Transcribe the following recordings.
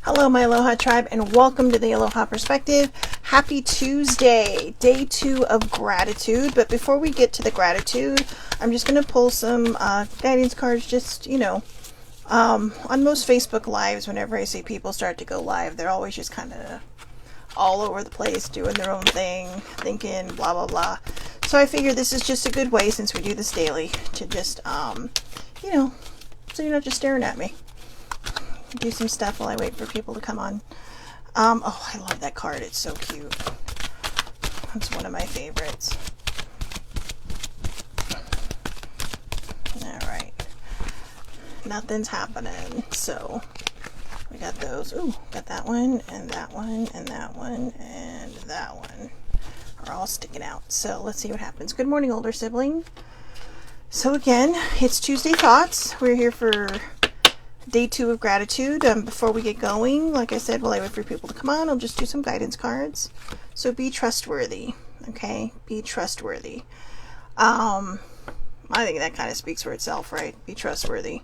Hello, my Aloha tribe, and welcome to the Aloha Perspective. Happy Tuesday, day 2 of gratitude. But before we get to the gratitude, I'm just going to pull some guidance cards. Just, on most Facebook Lives, whenever I see people start to go live, they're always just kind of all over the place, doing their own thing, thinking, blah, blah, blah. So I figure this is just a good way, since we do this daily, to just, so you're not just staring at me. Do some stuff while I wait for people to come on. Oh, I love that card. It's so cute. It's one of my favorites. All right. Nothing's happening. So we got those. Ooh, got that one and that one and that one and that one are all sticking out. So let's see what happens. Good morning, older sibling. So again, it's Tuesday Thoughts. We're here for day 2 of gratitude. Before we get going, like I said, while I wait for people to come on, I'll just do some guidance cards. So be trustworthy, okay? Be trustworthy. I think that kind of speaks for itself, right? Be trustworthy.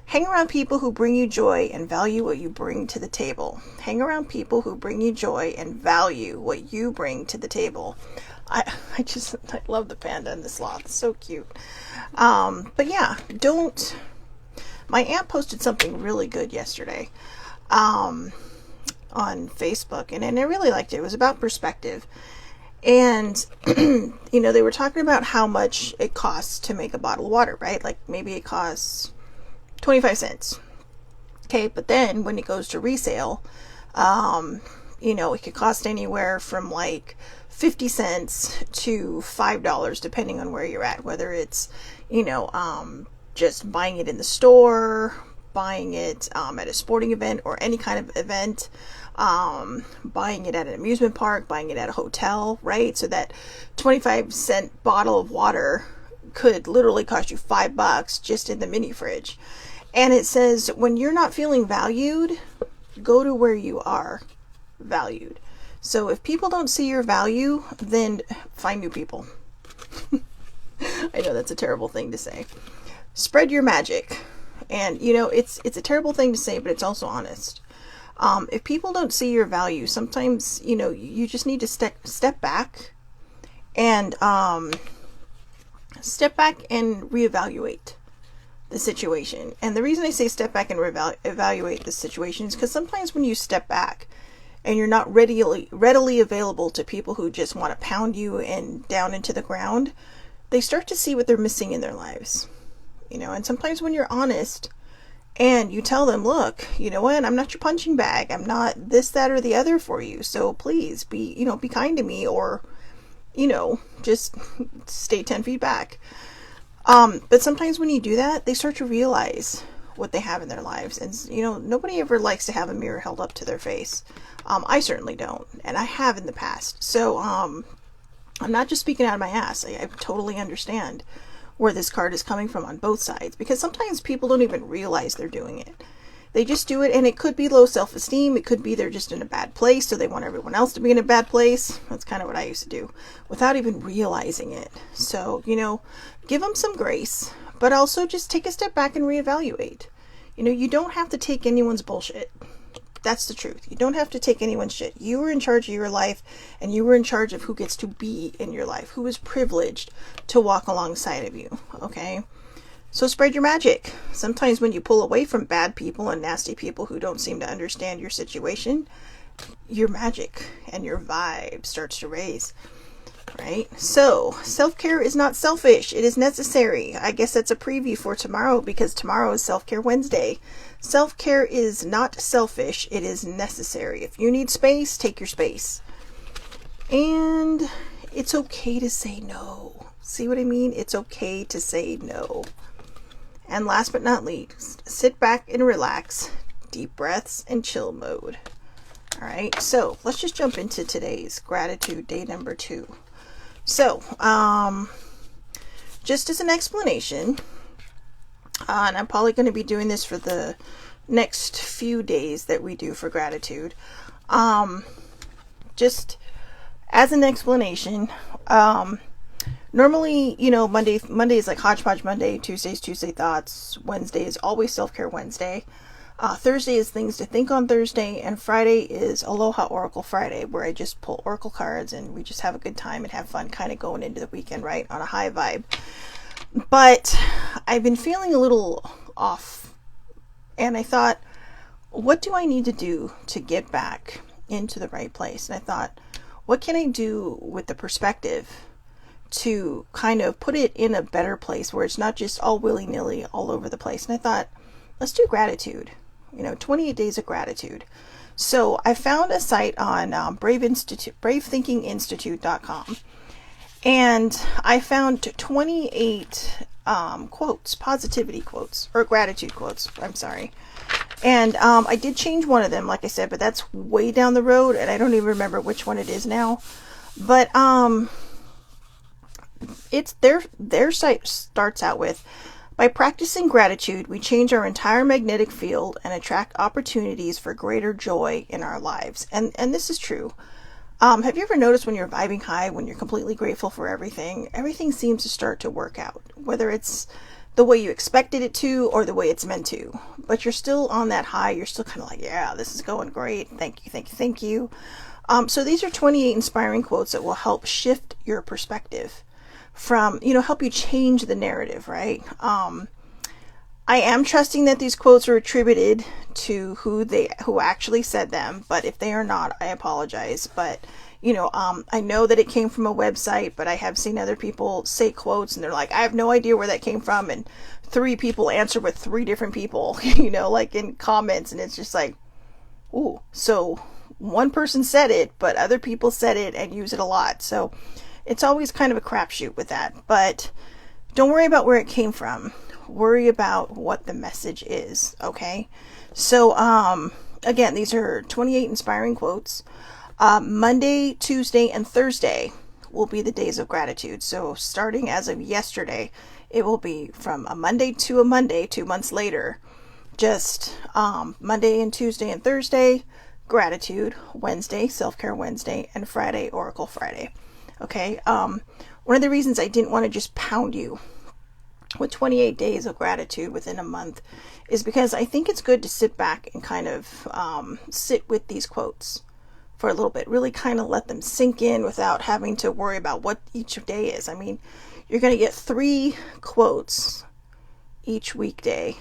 Hang around people who bring you joy and value what you bring to the table. Hang around people who bring you joy and value what you bring to the table. I love the panda and the sloth. It's so cute. But yeah, my aunt posted something really good yesterday on Facebook, and I really liked it. It was about perspective. And, they were talking about how much it costs to make a bottle of water, right? Like maybe it costs 25 cents. Okay, but then when it goes to resale, it could cost anywhere from like 50 cents to $5, depending on where you're at, whether it's, just buying it in the store, buying it at a sporting event or any kind of event, buying it at an amusement park, buying it at a hotel, right? So that 25-cent bottle of water could literally cost you $5 just in the mini fridge. And it says, when you're not feeling valued, go to where you are valued. So if people don't see your value, then find new people. I know that's a terrible thing to say. Spread your magic. And, it's a terrible thing to say, but it's also honest. If people don't see your value, sometimes, you just need to step back and reevaluate the situation. And the reason I say step back and evaluate the situation is because sometimes when you step back and you're not readily available to people who just want to pound you and down into the ground, they start to see what they're missing in their lives. And sometimes when you're honest and you tell them, look, you know what, I'm not your punching bag. I'm not this, that, or the other for you. So please be kind to me, or, just stay 10 feet back. But sometimes when you do that, they start to realize what they have in their lives. And, nobody ever likes to have a mirror held up to their face. I certainly don't. And I have in the past. So, I'm not just speaking out of my ass. I totally understand where this card is coming from on both sides, because sometimes people don't even realize they're doing it. They just do it, and it could be low self-esteem. It could be they're just in a bad place, so they want everyone else to be in a bad place. That's kind of what I used to do without even realizing it. So, give them some grace, but also just take a step back and reevaluate. You don't have to take anyone's bullshit. That's the truth. You don't have to take anyone's shit. You were in charge of your life, and you were in charge of who gets to be in your life, who is privileged to walk alongside of you, okay? So spread your magic. Sometimes when you pull away from bad people and nasty people who don't seem to understand your situation, your magic and your vibe starts to raise, right? So self-care is not selfish. It is necessary. I guess that's a preview for tomorrow, because tomorrow is Self-Care Wednesday. Self-care is not selfish. It is necessary. If you need space, take your space. And it's okay to say no. See what I mean? It's okay to say no. And last but not least, sit back and relax. Deep breaths and chill mode. All right. So let's just jump into today's gratitude, day number 2. So, just as an explanation, and I'm probably going to be doing this for the next few days that we do for gratitude. Just as an explanation, normally, Monday is like Hodgepodge Monday, Tuesday Thoughts, Wednesday is always Self-Care Wednesday. Thursday is Things to Think on Thursday, and Friday is Aloha Oracle Friday, where I just pull Oracle cards and we just have a good time and have fun kind of going into the weekend, right, on a high vibe. But I've been feeling a little off, and I thought, what do I need to do to get back into the right place? And I thought, what can I do with the perspective to kind of put it in a better place where it's not just all willy-nilly all over the place? And I thought, let's do gratitude. 28 days of gratitude. So I found a site on bravethinkinginstitute.com, and I found 28 quotes, positivity quotes, or gratitude quotes, I'm sorry. And I did change one of them, like I said, but that's way down the road, and I don't even remember which one it is now. But it's their site starts out with, by practicing gratitude, we change our entire magnetic field and attract opportunities for greater joy in our lives. And this is true. Have you ever noticed when you're vibing high, when you're completely grateful for everything seems to start to work out, whether it's the way you expected it to or the way it's meant to, but you're still on that high. You're still kind of like, yeah, this is going great. Thank you, thank you, thank you. So these are 28 inspiring quotes that will help shift your perspective from, help you change the narrative, right? I am trusting that these quotes are attributed to who actually said them, but if they are not, I apologize. But I know that it came from a website, but I have seen other people say quotes and they're like, I have no idea where that came from, and 3 people answer with 3 different people, like in comments, and it's just like, ooh, so one person said it, but other people said it and use it a lot. So it's always kind of a crapshoot with that, but don't worry about where it came from. Worry about what the message is, okay? So, again, these are 28 inspiring quotes. Monday, Tuesday, and Thursday will be the days of gratitude. So starting as of yesterday, it will be from a Monday to a Monday, 2 months later. Just Monday and Tuesday and Thursday, gratitude. Wednesday, self-care Wednesday, and Friday, Oracle Friday. Okay, one of the reasons I didn't want to just pound you with 28 days of gratitude within a month is because I think it's good to sit back and kind of sit with these quotes for a little bit, really kind of let them sink in without having to worry about what each day is. I mean, you're going to get 3 quotes each weekday,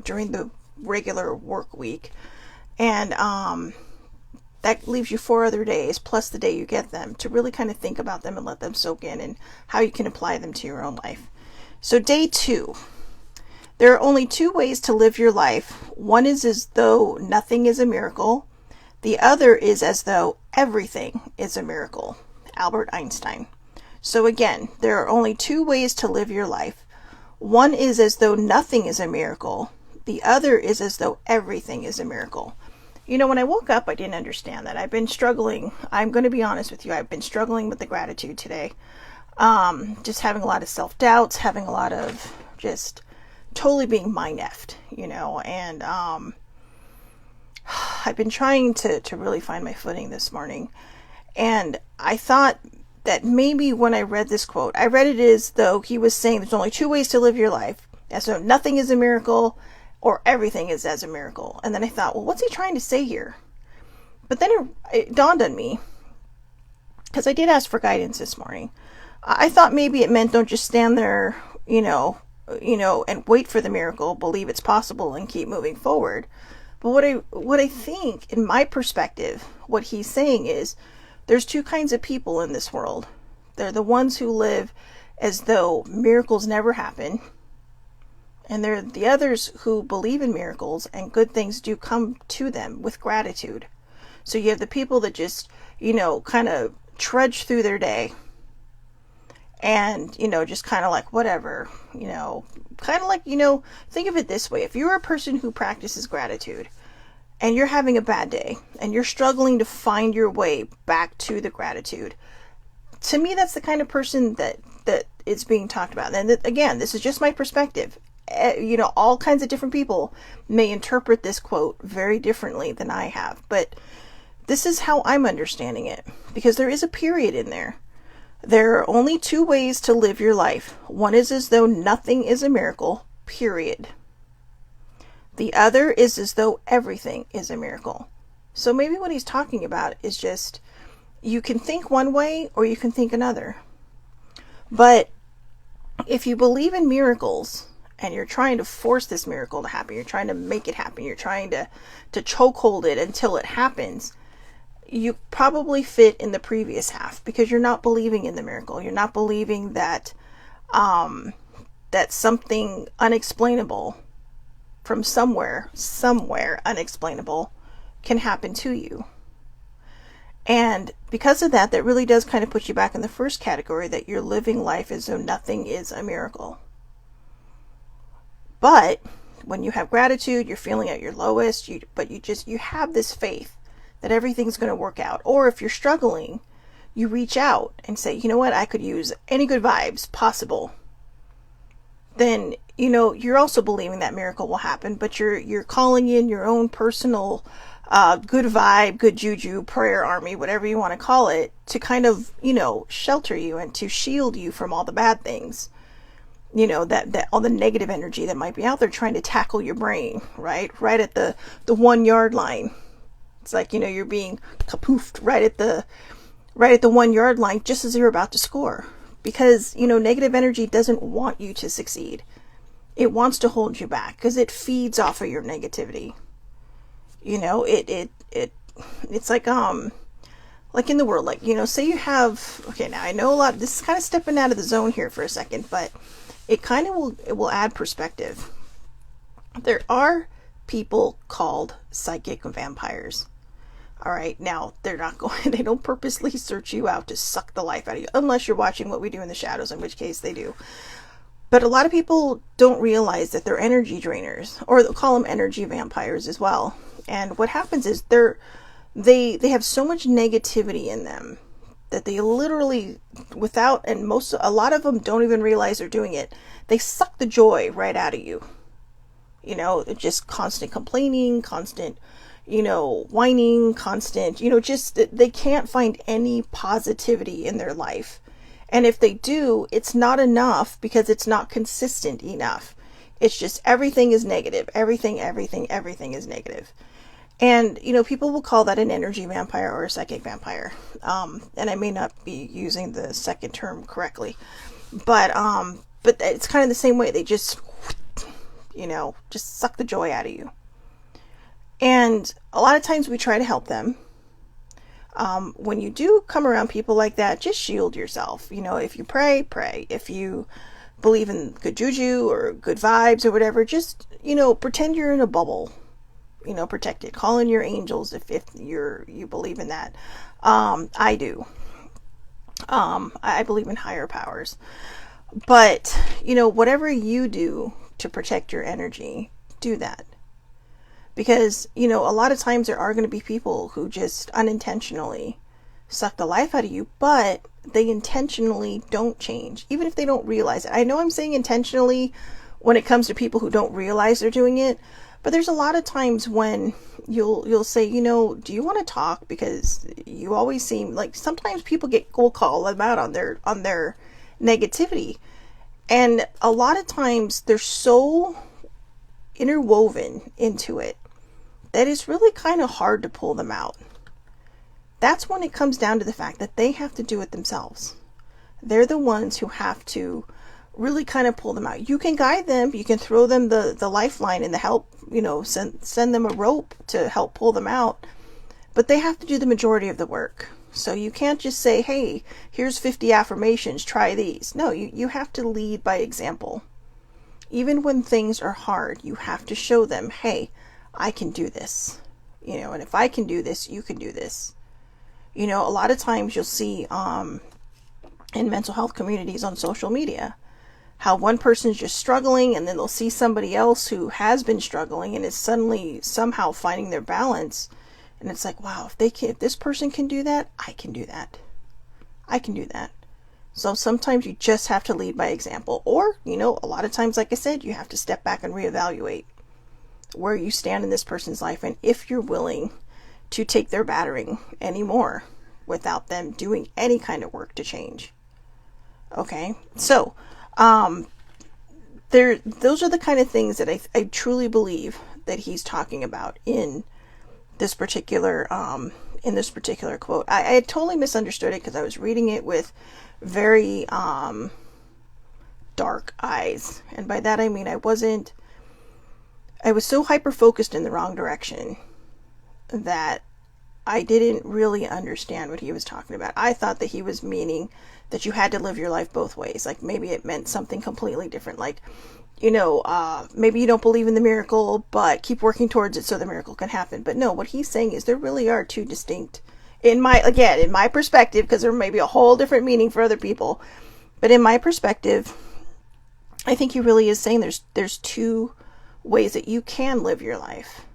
during the regular work week. And that leaves you 4 other days, plus the day you get them, to really kind of think about them and let them soak in and how you can apply them to your own life. So day 2, there are only 2 ways to live your life. One is as though nothing is a miracle. The other is as though everything is a miracle. Albert Einstein. So again, there are only 2 ways to live your life. One is as though nothing is a miracle. The other is as though everything is a miracle. When I woke up, I didn't understand that. I've been struggling. I'm going to be honest with you. I've been struggling with the gratitude today. Just having a lot of self-doubts, having a lot of just totally being mind-effed, and I've been trying to really find my footing this morning. And I thought that maybe when I read this quote, I read it as though he was saying there's only 2 ways to live your life. And so nothing is a miracle, or everything is as a miracle. And then I thought, well, what's he trying to say here? But then it dawned on me, because I did ask for guidance this morning. I thought maybe it meant don't just stand there, and wait for the miracle, believe it's possible, and keep moving forward. But what I think, in my perspective, what he's saying is, there's 2 kinds of people in this world. They're the ones who live as though miracles never happen, and they're the others who believe in miracles and good things do come to them with gratitude. So you have the people that just, kind of trudge through their day and, just kind of like whatever, kind of like, think of it this way. If you're a person who practices gratitude and you're having a bad day and you're struggling to find your way back to the gratitude, to me, that's the kind of person that is being talked about. And again, this is just my perspective. All kinds of different people may interpret this quote very differently than I have, but this is how I'm understanding it, because there is a period in there. There are only 2 ways to live your life. One is as though nothing is a miracle, period. The other is as though everything is a miracle. So maybe what he's talking about is just, you can think one way or you can think another. But if you believe in miracles and you're trying to force this miracle to happen, you're trying to make it happen, you're trying to chokehold it until it happens, you probably fit in the previous half, because you're not believing in the miracle. You're not believing that that something unexplainable from somewhere unexplainable can happen to you. And because of that, that really does kind of put you back in the first category, that you're living life as though nothing is a miracle. But when you have gratitude, you're feeling at your lowest, you have this faith that everything's going to work out. Or if you're struggling, you reach out and say, you know what, I could use any good vibes possible. Then, you're also believing that miracle will happen, but you're calling in your own personal good vibe, good juju, prayer army, whatever you want to call it, to kind of, shelter you and to shield you from all the bad things, that all the negative energy that might be out there trying to tackle your brain, right at the 1 yard line. It's like, you're being kapoofed right at the 1 yard line just as you're about to score. Because, negative energy doesn't want you to succeed. It wants to hold you back because it feeds off of your negativity. It's like in the world, say you have, okay, now I know this is kind of stepping out of the zone here for a second, but it kind of will add perspective. There are people called psychic vampires. All right, now they don't purposely search you out to suck the life out of you, unless you're watching What We Do in the Shadows, in which case they do. But a lot of people don't realize that they're energy drainers, or they'll call them energy vampires as well. And what happens is they have so much negativity in them that they literally, a lot of them don't even realize they're doing it. They suck the joy right out of you. Just constant complaining, constant, whining, constant, they can't find any positivity in their life. And if they do, it's not enough because it's not consistent enough. It's just everything is negative. Everything is negative. And, people will call that an energy vampire or a psychic vampire. And I may not be using the second term correctly, but it's kind of the same way. They just suck the joy out of you. And a lot of times we try to help them. When you do come around people like that, just shield yourself. If you pray. If you believe in good juju or good vibes or whatever, just, pretend you're in a bubble. Protect it. Call in your angels if you believe in that. I do. I believe in higher powers. But, whatever you do to protect your energy, do that. Because, a lot of times there are going to be people who just unintentionally suck the life out of you, but they intentionally don't change, even if they don't realize it. I know I'm saying intentionally when it comes to people who don't realize they're doing it, but there's a lot of times when you'll say, do you want to talk? Because you always seem like, sometimes people will call them out on their negativity. And a lot of times they're so interwoven into it that it's really kind of hard to pull them out. That's when it comes down to the fact that they have to do it themselves. They're the ones who have to really kind of pull them out. You can guide them, you can throw them the lifeline and the help, send them a rope to help pull them out, but they have to do the majority of the work. So you can't just say, hey, here's 50 affirmations, try these. No, you have to lead by example. Even when things are hard, you have to show them, hey, I can do this. And if I can do this, you can do this. A lot of times you'll see in mental health communities on social media how one person's just struggling, and then they'll see somebody else who has been struggling and is suddenly somehow finding their balance. And it's like, wow, if this person can do that, I can do that. I can do that. So sometimes you just have to lead by example. Or, a lot of times, like I said, you have to step back and reevaluate where you stand in this person's life, and if you're willing to take their battering anymore without them doing any kind of work to change. Okay, so those are the kind of things that I truly believe that he's talking about in this particular quote. I had totally misunderstood it because I was reading it with very dark eyes, and by that I mean I was so hyper focused in the wrong direction that I didn't really understand what he was talking about. I thought that he was meaning that you had to live your life both ways. Like maybe it meant something completely different. Like, maybe you don't believe in the miracle, but keep working towards it so the miracle can happen. But no, what he's saying is there really are two distinct, in my perspective, because there may be a whole different meaning for other people, but in my perspective, I think he really is saying there's two ways that you can live your life.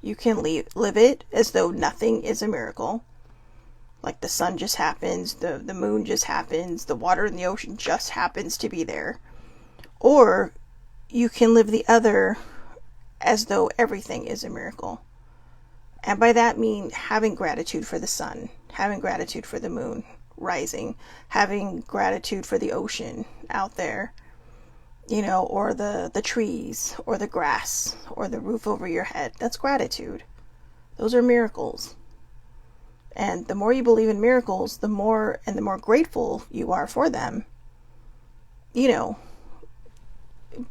You can live it as though nothing is a miracle. Like the sun just happens, the moon just happens, the water in the ocean just happens to be there. Or you can live the other as though everything is a miracle. And by that mean having gratitude for the sun, having gratitude for the moon rising, having gratitude for the ocean out there, or the trees, or the grass, or the roof over your head. That's gratitude. Those are miracles. And the more you believe in miracles, the more grateful you are for them,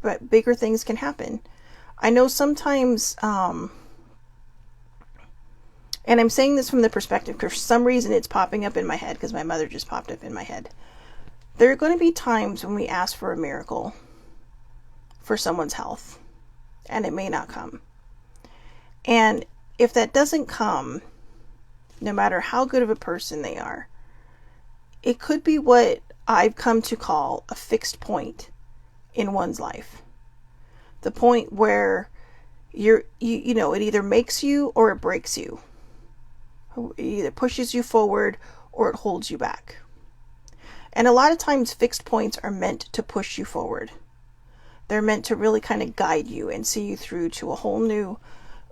but bigger things can happen. I know sometimes, and I'm saying this from the perspective, for some reason it's popping up in my head, because my mother just popped up in my head. There are going to be times when we ask for a miracle for someone's health, and it may not come. And if that doesn't come, no matter how good of a person they are, it could be what I've come to call a fixed point in one's life. The point where it either makes you or it breaks you. It either pushes you forward or it holds you back. And a lot of times fixed points are meant to push you forward. They're meant to really kind of guide you and see you through to a whole new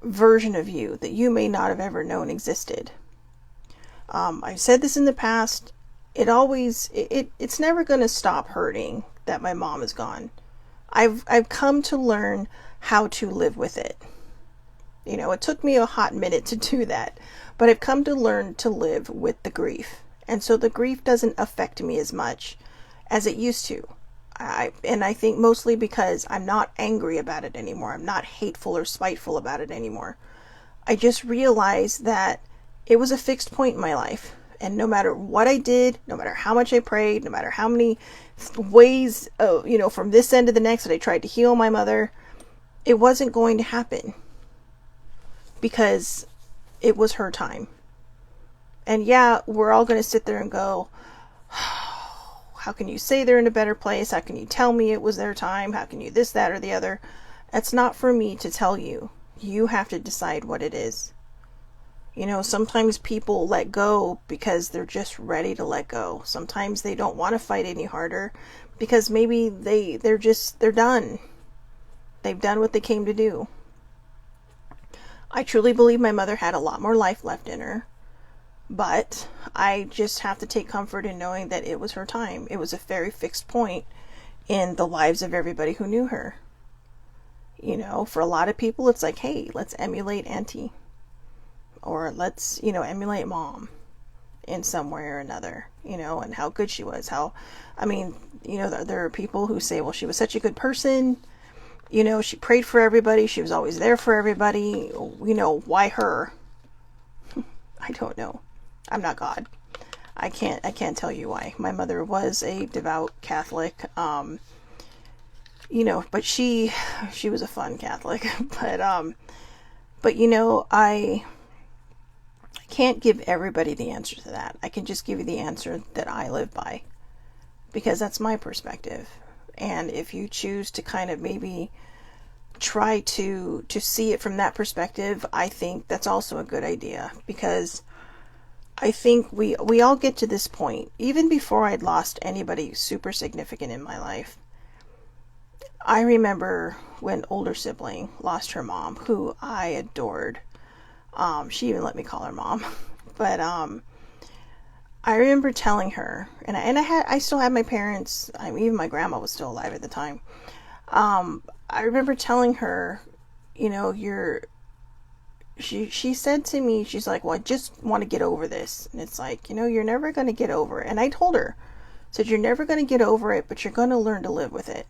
version of you that you may not have ever known existed. I've said this in the past. It's never going to stop hurting that my mom is gone. I've come to learn how to live with it. It took me a hot minute to do that, but I've come to learn to live with the grief. And so the grief doesn't affect me as much as it used to. I think mostly because I'm not angry about it anymore. I'm not hateful or spiteful about it anymore. I just realized that it was a fixed point in my life. And no matter what I did, no matter how much I prayed, no matter how many ways, from this end to the next that I tried to heal my mother, it wasn't going to happen. Because it was her time. And yeah, we're all going to sit there and go, how can you say they're in a better place? How can you tell me it was their time? How can you this, that, or the other? It's not for me to tell you. You have to decide what it is. Sometimes people let go because they're just ready to let go. Sometimes they don't want to fight any harder because maybe they're done. They've done what they came to do. I truly believe my mother had a lot more life left in her. But I just have to take comfort in knowing that it was her time. It was a very fixed point in the lives of everybody who knew her. For a lot of people, it's like, hey, let's emulate Auntie. Or let's, emulate Mom in some way or another, and how good she was. There are people who say, well, she was such a good person. She prayed for everybody. She was always there for everybody. Why her? I don't know. I'm not God. I can't tell you why. My mother was a devout Catholic, but she was a fun Catholic. But I can't give everybody the answer to that. I can just give you the answer that I live by, because that's my perspective. And if you choose to kind of maybe try to see it from that perspective, I think that's also a good idea, because I think we all get to this point. Even before I'd lost anybody super significant in my life, I remember when older sibling lost her mom, who I adored. She even let me call her mom. But I remember telling her, and I still had my parents. Even my grandma was still alive at the time. I remember telling her, you know, she said to me, she's like, well, I just want to get over this. And it's like, you know, you're never going to get over it. And I told her, said, you're never going to get over it, but you're going to learn to live with it.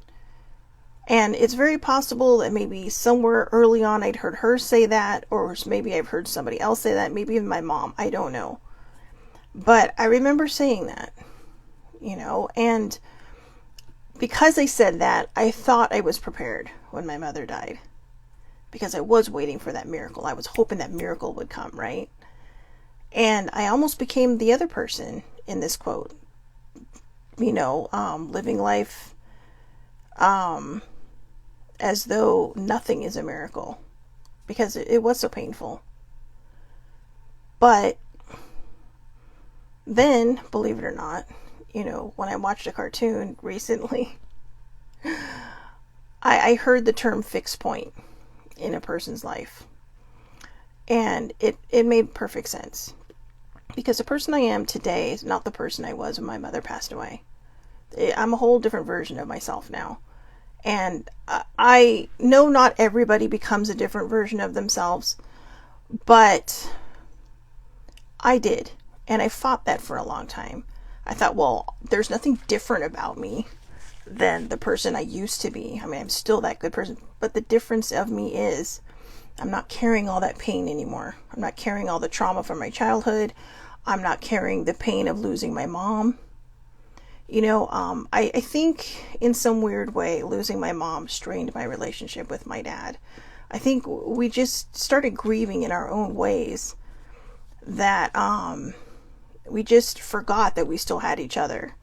And it's very possible that maybe somewhere early on I'd heard her say that, or maybe I've heard somebody else say that, maybe even my mom, I don't know. But I remember saying that, you know, and because I said that, I thought I was prepared when my mother died. Because I was waiting for that miracle. I was hoping that miracle would come, right? And I almost became the other person in this quote. You know, living life as though nothing is a miracle. Because it was so painful. But then, believe it or not, you know, when I watched a cartoon recently, I heard the term fixed point in a person's life. And it made perfect sense. Because the person I am today is not the person I was when my mother passed away. I'm a whole different version of myself now. And I know not everybody becomes a different version of themselves, but I did. And I fought that for a long time. I thought, well, there's nothing different about me than the person I used to be. I mean, I'm still that good person, but the difference of me is I'm not carrying all that pain anymore. I'm not carrying all the trauma from my childhood. I'm not carrying the pain of losing my mom. You know, I think in some weird way, losing my mom strained my relationship with my dad. I think we just started grieving in our own ways that we just forgot that we still had each other,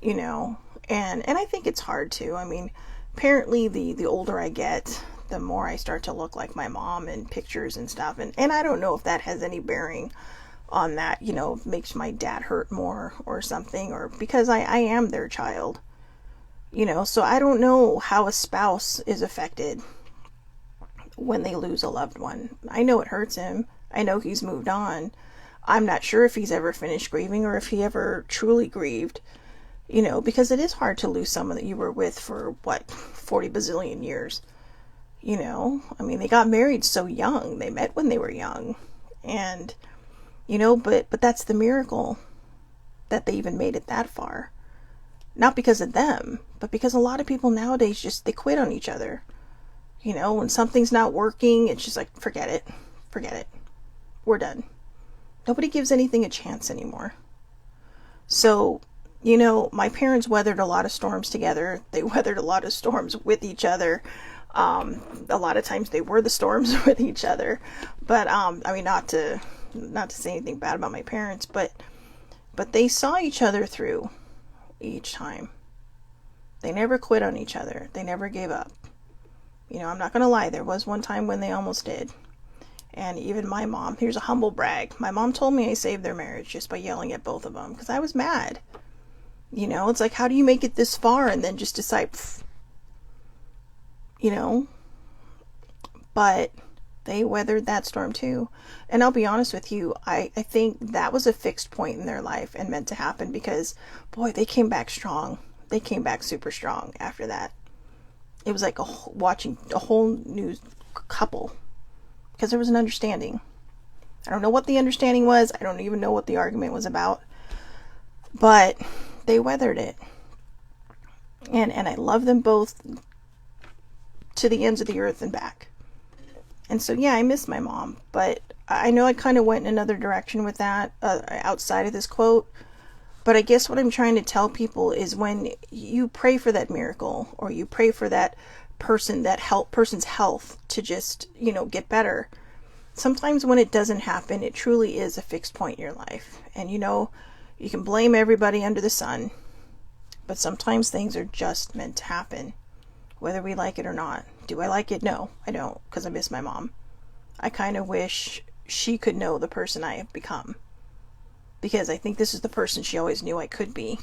you know. And I think it's hard too. I mean, apparently the older I get, the more I start to look like my mom in pictures and stuff. And I don't know if that has any bearing on that, you know, makes my dad hurt more or something, or because I am their child, you know. So I don't know how a spouse is affected when they lose a loved one. I know it hurts him. I know he's moved on. I'm not sure if he's ever finished grieving or if he ever truly grieved. You know, because it is hard to lose someone that you were with for, 40 bazillion years. You know, I mean, they got married so young. They met when they were young. And, you know, but that's the miracle that they even made it that far. Not because of them, but because a lot of people nowadays just, they quit on each other. You know, when something's not working, it's just like, forget it. We're done. Nobody gives anything a chance anymore. So, you know, my parents weathered a lot of storms together. They weathered a lot of storms with each other. A lot of times they were the storms with each other. But, I mean, not to say anything bad about my parents, but they saw each other through each time. They never quit on each other. They never gave up. You know, I'm not going to lie. There was one time when they almost did. And even my mom, here's a humble brag. My mom told me I saved their marriage just by yelling at both of them because I was mad. You know, it's like, how do you make it this far and then just decide, you know? But they weathered that storm too. And I'll be honest with you, I think that was a fixed point in their life and meant to happen because, boy, they came back strong. They came back super strong after that. It was like watching a whole new couple because there was an understanding. I don't know what the understanding was. I don't even know what the argument was about. But they weathered it. And I love them both to the ends of the earth and back. And so, yeah, I miss my mom. But I know I kind of went in another direction with that outside of this quote. But I guess what I'm trying to tell people is when you pray for that miracle or you pray for that person's health to just, you know, get better. Sometimes when it doesn't happen, it truly is a fixed point in your life. And, you know, you can blame everybody under the sun, but sometimes things are just meant to happen, whether we like it or not. Do I like it? No, I don't, because I miss my mom. I kind of wish she could know the person I have become, because I think this is the person she always knew I could be.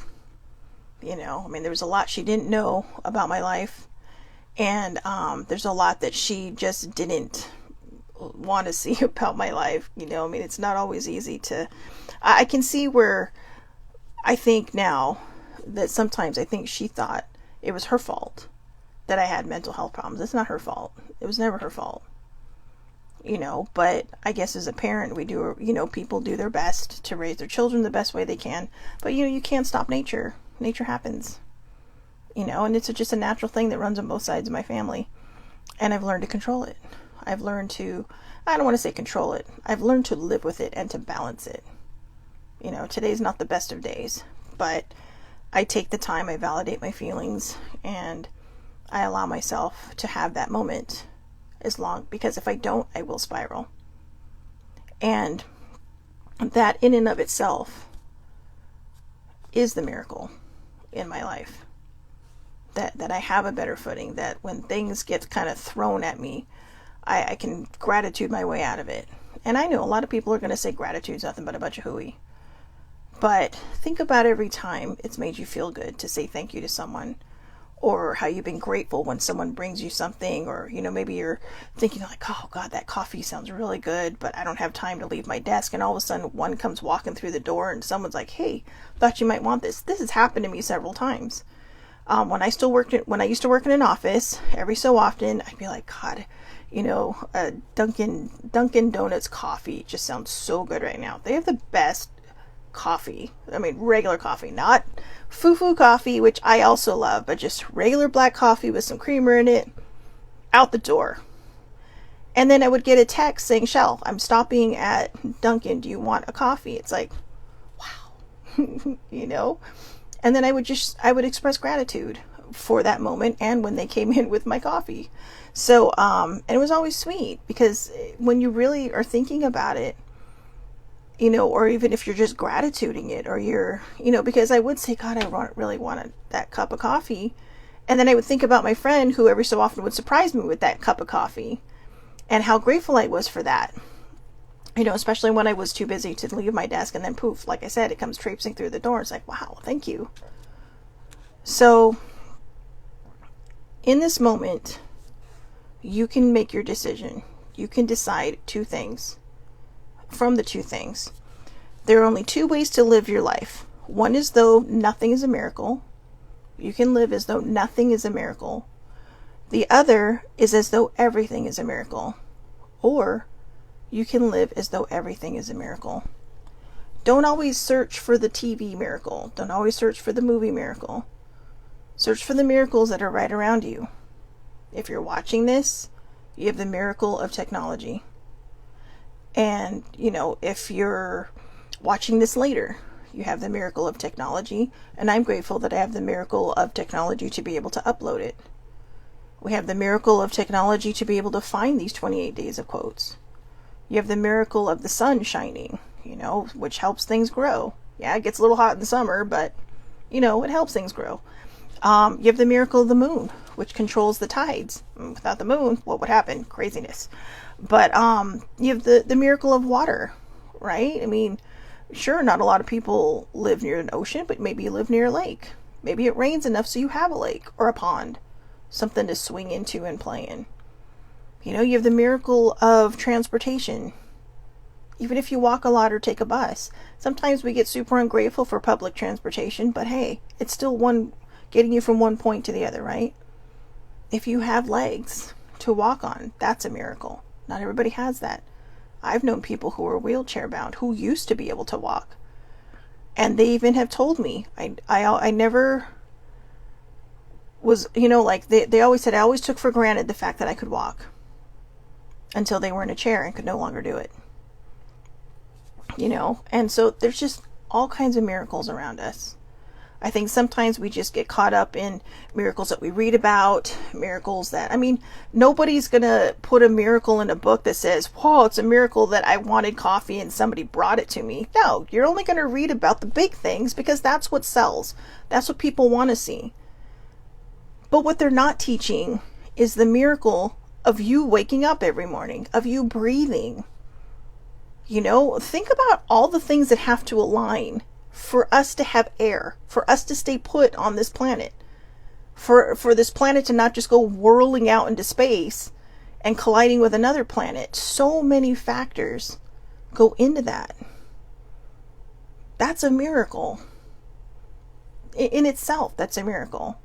You know, I mean, there was a lot she didn't know about my life, and there's a lot that she just didn't want to see about my life. You know, I mean, it's not always easy to, I can see where I think now that sometimes I think she thought it was her fault that I had mental health problems. It's not her fault. It was never her fault. But I guess as a parent, we do, people do their best to raise their children the best way they can. But, you can't stop nature. Nature happens, and it's just a natural thing that runs on both sides of my family. And I've learned to control it. I've learned to, I don't want to say control it. I've learned to live with it and to balance it. Today's not the best of days, but I take the time, I validate my feelings, and I allow myself to have that moment because if I don't, I will spiral. And that in and of itself is the miracle in my life. That I have a better footing, that when things get kind of thrown at me, I can gratitude my way out of it. And I know a lot of people are going to say gratitude's nothing but a bunch of hooey. But think about every time it's made you feel good to say thank you to someone, or how you've been grateful when someone brings you something, or, maybe you're thinking like, oh God, that coffee sounds really good, but I don't have time to leave my desk. And all of a sudden one comes walking through the door and someone's like, hey, thought you might want this. This has happened to me several times. When I used to work in an office, every so often I'd be like, God, Dunkin' Donuts coffee just sounds so good right now. They have the best coffee. I mean, regular coffee, not foo-foo coffee, which I also love, but just regular black coffee with some creamer in it, out the door. And then I would get a text saying, Shell, I'm stopping at Dunkin'. Do you want a coffee? It's like, wow, And then I would express gratitude for that moment and when they came in with my coffee. So, and it was always sweet, because when you really are thinking about it, or even if you're just gratituding it, or you're, because I would say, God, I really wanted that cup of coffee. And then I would think about my friend who every so often would surprise me with that cup of coffee, and how grateful I was for that. Especially when I was too busy to leave my desk, and then poof, like I said, it comes traipsing through the door. It's like, wow, thank you. So in this moment, you can make your decision. You can decide two things. From the two things, there are only two ways to live your life. One is though nothing is a miracle. You can live as though nothing is a miracle. The other is as though everything is a miracle. Or you can live as though everything is a miracle. Don't always search for the TV miracle. Don't always search for the movie miracle. Search for the miracles that are right around you. If you're watching this, you have the miracle of technology. And, if you're watching this later, you have the miracle of technology. And I'm grateful that I have the miracle of technology to be able to upload it. We have the miracle of technology to be able to find these 28 days of quotes. You have the miracle of the sun shining, which helps things grow. Yeah, it gets a little hot in the summer, but, it helps things grow. You have the miracle of the moon, which controls the tides. Without the moon, what would happen? Craziness. But you have the miracle of water, right? I mean, sure, not a lot of people live near an ocean, but maybe you live near a lake. Maybe it rains enough so you have a lake or a pond, something to swing into and play in. You have the miracle of transportation. Even if you walk a lot or take a bus, sometimes we get super ungrateful for public transportation, but hey, it's still getting you from one point to the other, right? If you have legs to walk on, that's a miracle. Not everybody has that. I've known people who are wheelchair bound who used to be able to walk. And they even have told me, I never was, like they always said, I always took for granted the fact that I could walk until they were in a chair and could no longer do it. And so there's just all kinds of miracles around us. I think sometimes we just get caught up in miracles that we read about, miracles that, nobody's going to put a miracle in a book that says, whoa, it's a miracle that I wanted coffee and somebody brought it to me. No, you're only going to read about the big things because that's what sells. That's what people want to see. But what they're not teaching is the miracle of you waking up every morning, of you breathing. Think about all the things that have to align for us to have air, for us to stay put on this planet, for this planet to not just go whirling out into space and colliding with another planet. So many factors go into that. That's a miracle. In itself, that's a miracle.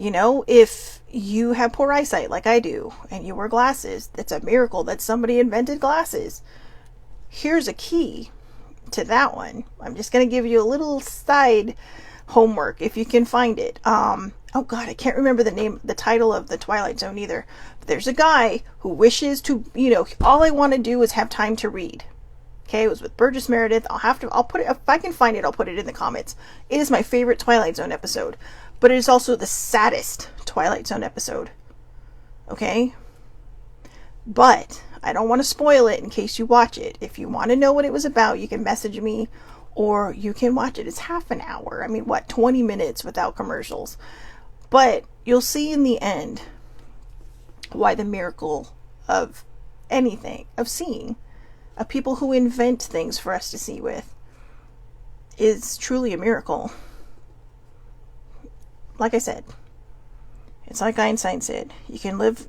You know, if you have poor eyesight like I do and you wear glasses, it's a miracle that somebody invented glasses. Here's a key to that one. I'm just going to give you a little side homework if you can find it. Oh god, I can't remember the title of the Twilight Zone either. But there's a guy who wishes to, all I want to do is have time to read. Okay, it was with Burgess Meredith. I'll put it, if I can find it, I'll put it in the comments. It is my favorite Twilight Zone episode, but it is also the saddest Twilight Zone episode. Okay? But I don't want to spoil it in case you watch it. If you want to know what it was about, you can message me or you can watch it. It's half an hour. 20 minutes without commercials. But you'll see in the end why the miracle of anything, of seeing, of people who invent things for us to see with, is truly a miracle. Like I said, it's like Einstein said, you can live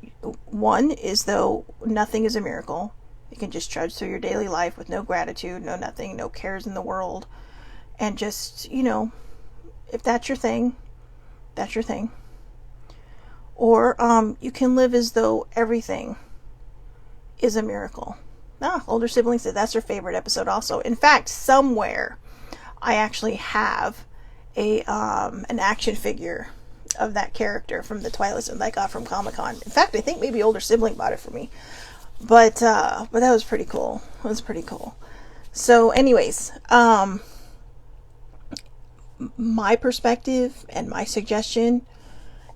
one as though nothing is a miracle. You can just trudge through your daily life with no gratitude, no nothing, no cares in the world. And just, if that's your thing, that's your thing. Or you can live as though everything is a miracle. Older sibling said that's her favorite episode also. In fact, somewhere I actually have an action figure of that character from the Twilight Zone that I got from Comic-Con. In fact, I think maybe older sibling bought it for me. But that was pretty cool. It was pretty cool. So anyways, my perspective and my suggestion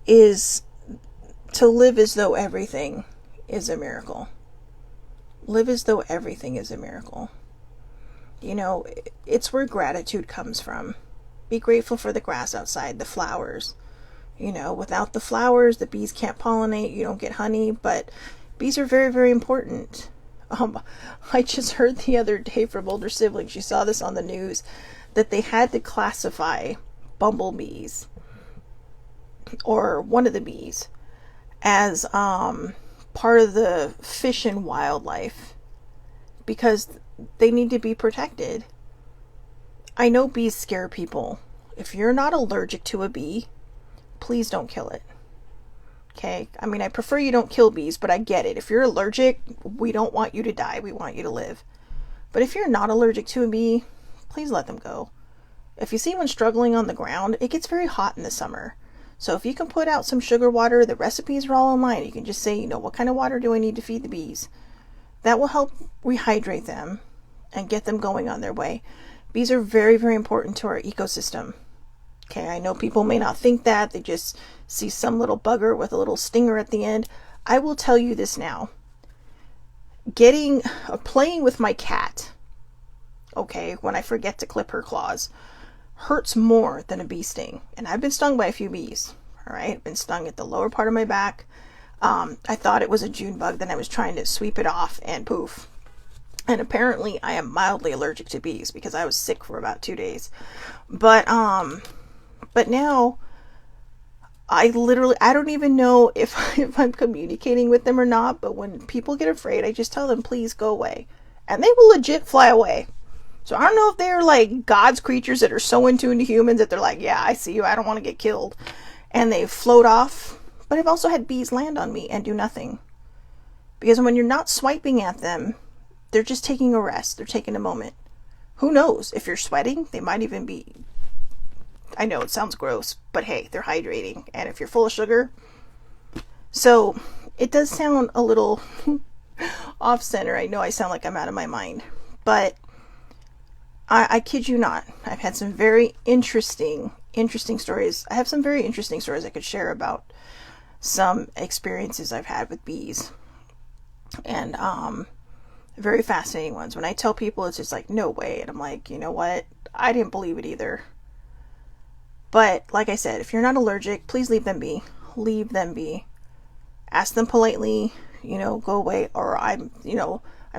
is to live as though everything is a miracle. Live as though everything is a miracle. It's where gratitude comes from. Be grateful for the grass outside, the flowers. Without the flowers, the bees can't pollinate, you don't get honey, but bees are very, very important. I just heard the other day from older siblings, you saw this on the news, that they had to classify bumblebees, or one of the bees, as part of the fish and wildlife, because they need to be protected. I know bees scare people. If you're not allergic to a bee, please don't kill it. Okay? I prefer you don't kill bees, but I get it. If you're allergic, we don't want you to die. We want you to live. But if you're not allergic to a bee, please let them go. If you see one struggling on the ground, it gets very hot in the summer. So if you can put out some sugar water, the recipes are all online. You can just say, what kind of water do I need to feed the bees? That will help rehydrate them and get them going on their way. Bees are very, very important to our ecosystem. Okay, I know people may not think that. They just see some little bugger with a little stinger at the end. I will tell you this now. Playing with my cat, okay, when I forget to clip her claws, hurts more than a bee sting. And I've been stung by a few bees. All right, I've been stung at the lower part of my back. I thought it was a June bug. Then I was trying to sweep it off and poof. And apparently I am mildly allergic to bees because I was sick for about 2 days. But now I don't even know if I'm communicating with them or not. But when people get afraid, I just tell them, please go away. And they will legit fly away. So I don't know if they're like God's creatures that are so in tune to humans that they're like, yeah, I see you, I don't want to get killed. And they float off. But I've also had bees land on me and do nothing. Because when you're not swiping at them, they're just taking a rest. They're taking a moment. Who knows? If you're sweating, they might even be... I know it sounds gross, but hey, they're hydrating. And if you're full of sugar... So, it does sound a little off-center. I know I sound like I'm out of my mind. But I kid you not. I've had some very interesting stories. I have some very interesting stories I could share about some experiences I've had with bees. And, very fascinating ones. When I tell people, it's just like, no way. And I'm like, you know what? I didn't believe it either. But like I said, if you're not allergic, please leave them be. Leave them be. Ask them politely, go away. Or I'm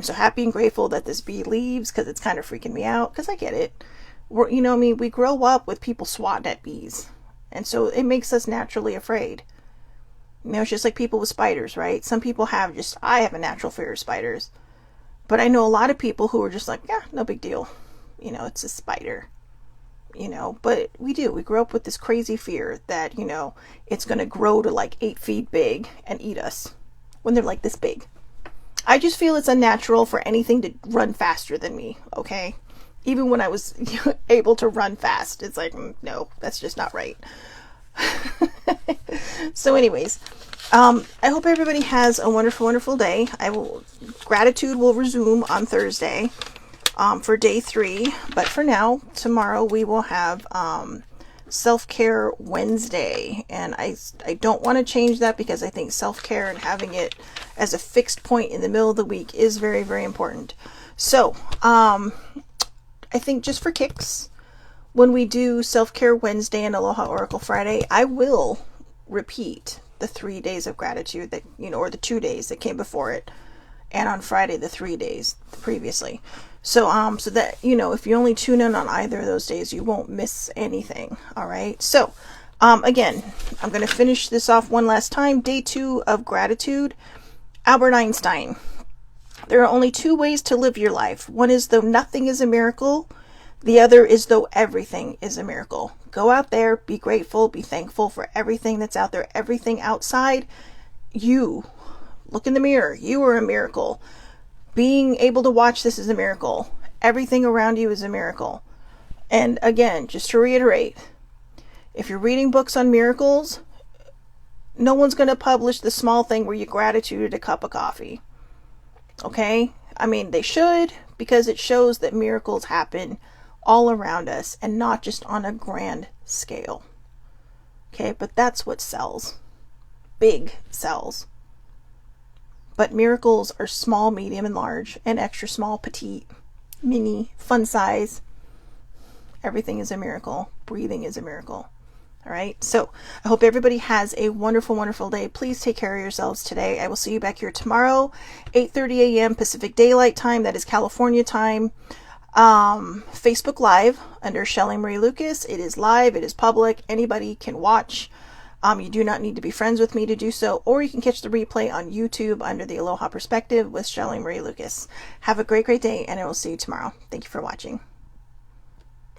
so happy and grateful that this bee leaves because it's kind of freaking me out. Because I get it. We grow up with people swatting at bees. And so it makes us naturally afraid. It's just like people with spiders, right? Some people I have a natural fear of spiders. But I know a lot of people who are just like, yeah, no big deal. It's a spider. you know, but we do. We grow up with this crazy fear that, you know, it's going to grow to like 8 feet big and eat us when they're like this big. I just feel it's unnatural for anything to run faster than me, okay? Even when I was able to run fast, it's like, no, that's just not right. So anyways, I hope everybody has a wonderful, wonderful day. Gratitude will resume on Thursday for day 3. But for now, tomorrow we will have Self-Care Wednesday. And I don't want to change that because I think self-care and having it as a fixed point in the middle of the week is very, very important. So, I think just for kicks, when we do Self-Care Wednesday and Aloha Oracle Friday, I will repeat the 3 days of gratitude that, you know, or the 2 days that came before it. And on Friday, the 3 days previously. So, so that, you know, if you only tune in on either of those days, you won't miss anything. All right. So, again, I'm going to finish this off one last time. Day 2 of gratitude. Albert Einstein. There are only 2 ways to live your life. One is though nothing is a miracle. The other is though everything is a miracle. Go out there, be grateful, be thankful for everything that's out there, everything outside. You, look in the mirror. You are a miracle. Being able to watch this is a miracle. Everything around you is a miracle. And again, just to reiterate, if you're reading books on miracles, no one's going to publish the small thing where you gratitude a cup of coffee. Okay? I mean, they should, because it shows that miracles happen all around us and not just on a grand scale. Okay? But that's what sells. Big sells. But miracles are small, medium, and large, and extra small, petite, mini, fun size. Everything is a miracle. Breathing is a miracle. All right. So I hope everybody has a wonderful, wonderful day. Please take care of yourselves today. I will see you back here tomorrow, 8:30 a.m. Pacific Daylight Time. That is California time. Facebook Live under Shelly Marie Lucas. It is live. It is public. Anybody can watch. You do not need to be friends with me to do so, or you can catch the replay on YouTube under the Aloha Perspective with Shelly Marie Lucas. Have a great, great day, and I will see you tomorrow. Thank you for watching.